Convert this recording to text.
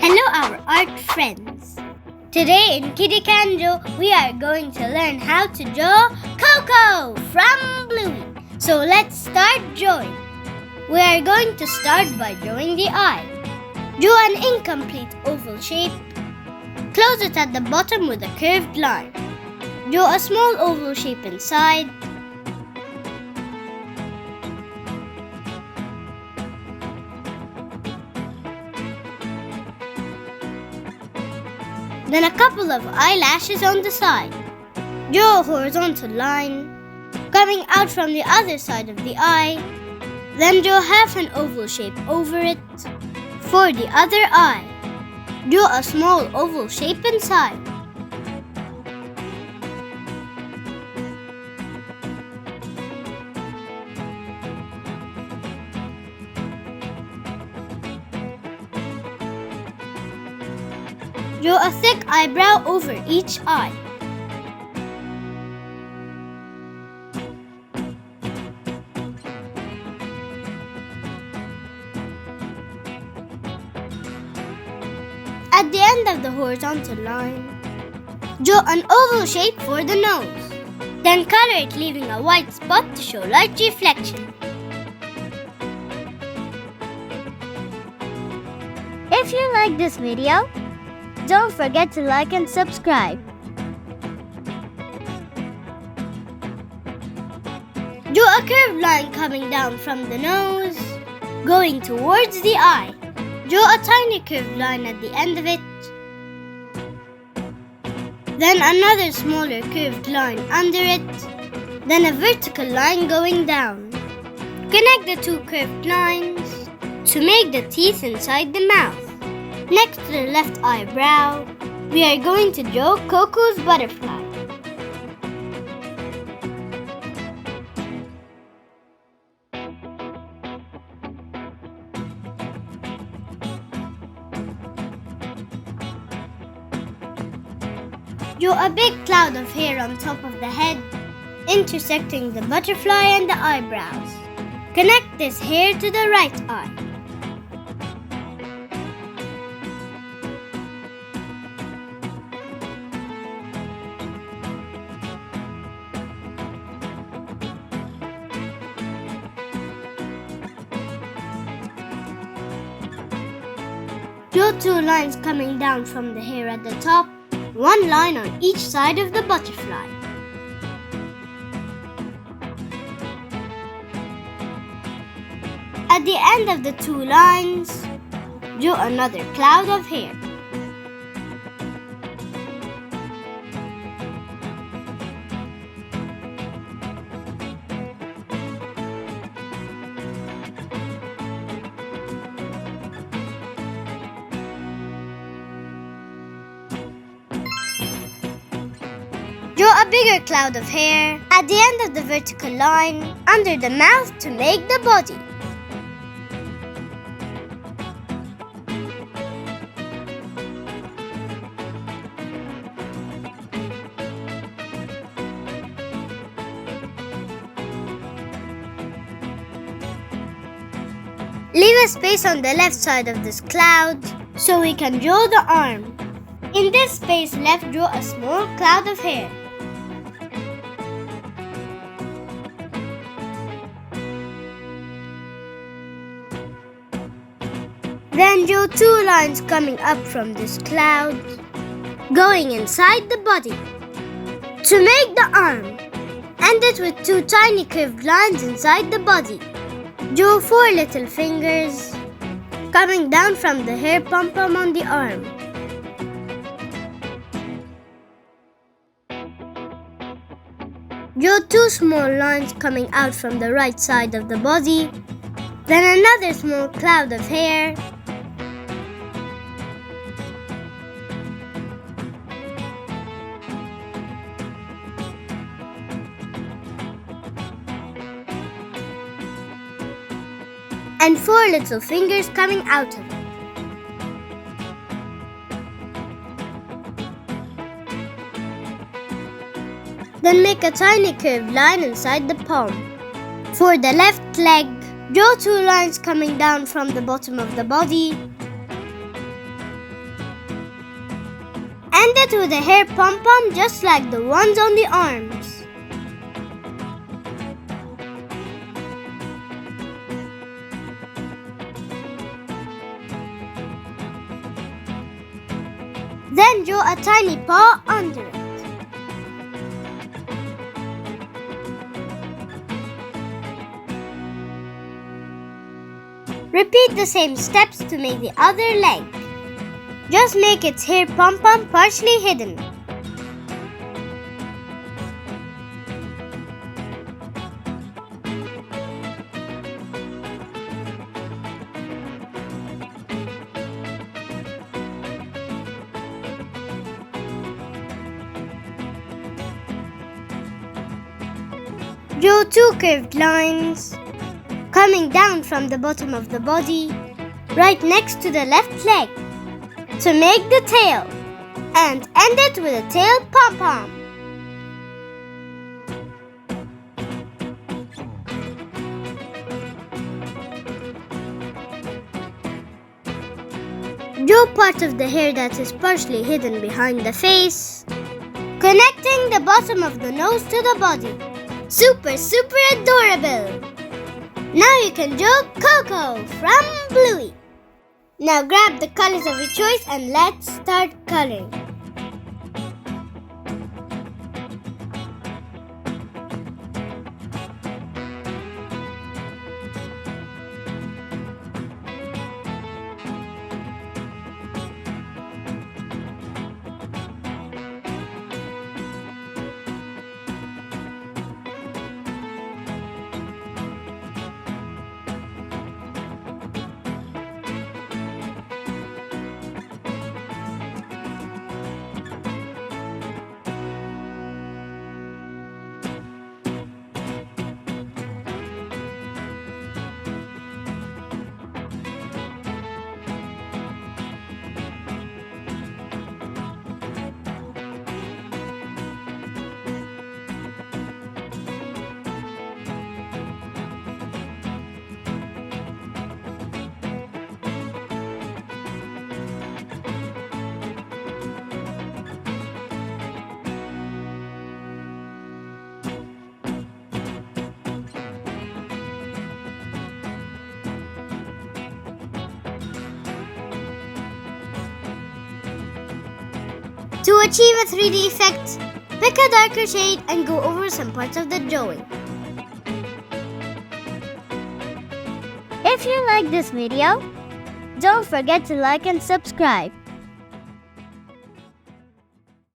Hello our art friends! Today in Kitty Kanjo, we are going to learn how to draw Coco from Bluey. So let's start drawing. We are going to start by drawing the eye. Draw an incomplete oval shape. Close it at the bottom with a curved line. Draw a small oval shape inside. Then a couple of eyelashes on the side. Draw a horizontal line coming out from the other side of the eye. Then draw half an oval shape over it. For the other eye, draw a small oval shape inside. Draw a thick eyebrow over each eye. At the end of the horizontal line, draw an oval shape for the nose. Then color it, leaving a white spot to show light reflection. If you like this video, don't forget to like and subscribe. Draw a curved line coming down from the nose, going towards the eye. Draw a tiny curved line at the end of it. Then another smaller curved line under it. Then a vertical line going down. Connect the two curved lines to make the teeth inside the mouth. Next to the left eyebrow, we are going to draw Coco's butterfly. Draw a big cloud of hair on top of the head, intersecting the butterfly and the eyebrows. Connect this hair to the right eye. Draw two lines coming down from the hair at the top, one line on each side of the butterfly. At the end of the two lines, draw another cloud of hair. Draw a bigger cloud of hair at the end of the vertical line under the mouth to make the body. Leave a space on the left side of this cloud so we can draw the arm. In this space left, draw a small cloud of hair. Then draw two lines coming up from this cloud, going inside the body. To make the arm, end it with two tiny curved lines inside the body. Draw four little fingers coming down from the hair pom-pom on the arm. Draw two small lines coming out from the right side of the body, then another small cloud of hair. And four little fingers coming out of it. Then make a tiny curved line inside the palm. For the left leg, draw two lines coming down from the bottom of the body. End it with a hair pom-pom just like the ones on the arms. Then draw a tiny paw under it. Repeat the same steps to make the other leg. Just make its hair pom-pom partially hidden. Draw two curved lines coming down from the bottom of the body, right next to the left leg, to make the tail, and end it with a tail pom-pom. Draw part of the hair that is partially hidden behind the face, connecting the bottom of the nose to the body. Super adorable! Now you can draw Coco from Bluey. Now grab the colors of your choice and let's start coloring. To achieve a 3D effect, pick a darker shade and go over some parts of the drawing. If you like this video, don't forget to like and subscribe.